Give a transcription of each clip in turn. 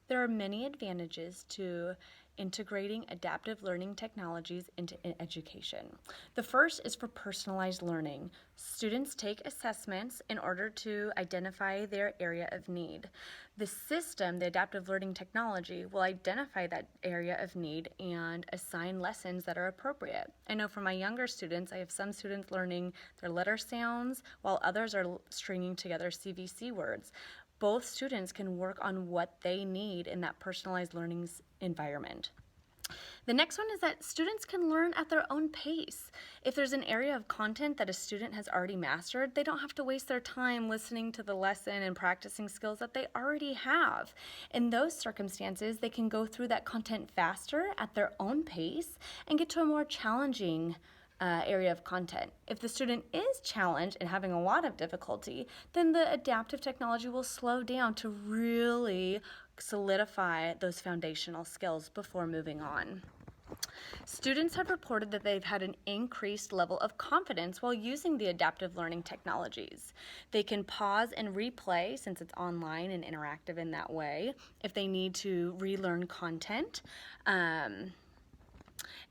There are many advantages to integrating adaptive learning technologies into education. The first is for personalized learning. Students take assessments in order to identify their area of need. The system, the adaptive learning technology, will identify that area of need and assign lessons that are appropriate. I know for my younger students, I have some students learning their letter sounds while others are stringing together CVC words. Both students can work on what they need in that personalized learning environment. The next one is that students can learn at their own pace. If there's an area of content that a student has already mastered, they don't have to waste their time listening to the lesson and practicing skills that they already have. In those circumstances, they can go through that content faster at their own pace and get to a more challenging area of content. If the student is challenged and having a lot of difficulty, then the adaptive technology will slow down to really solidify those foundational skills before moving on. Students have reported that they've had an increased level of confidence while using the adaptive learning technologies. They can pause and replay since it's online and interactive in that way if they need to relearn content.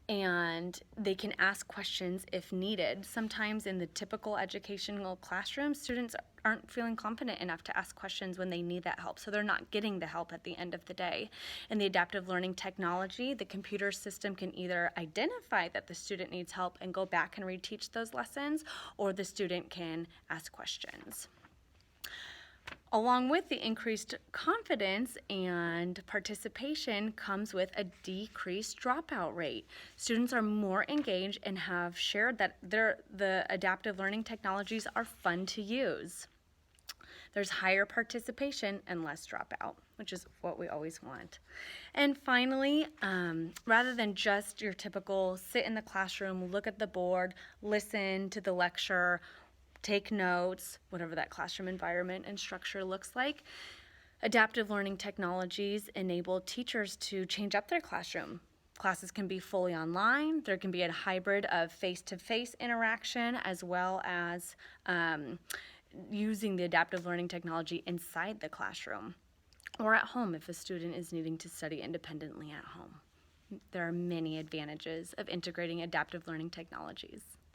And they can ask questions if needed. Sometimes in the typical educational classroom, students aren't feeling confident enough to ask questions when they need that help, so they're not getting the help at the end of the day. In the adaptive learning technology, the computer system can either identify that the student needs help and go back and reteach those lessons, or the student can ask questions. Along with the increased confidence and participation comes with a decreased dropout rate. Students are more engaged and have shared that the adaptive learning technologies are fun to use. There's higher participation and less dropout, which is what we always want. And finally, rather than just your typical sit in the classroom, look at the board, listen to the lecture, take notes, whatever that classroom environment and structure looks like, adaptive learning technologies enable teachers to change up their classroom. Classes can be fully online. There can be a hybrid of face-to-face interaction as well as using the adaptive learning technology inside the classroom or at home if a student is needing to study independently at home. There are many advantages of integrating adaptive learning technologies.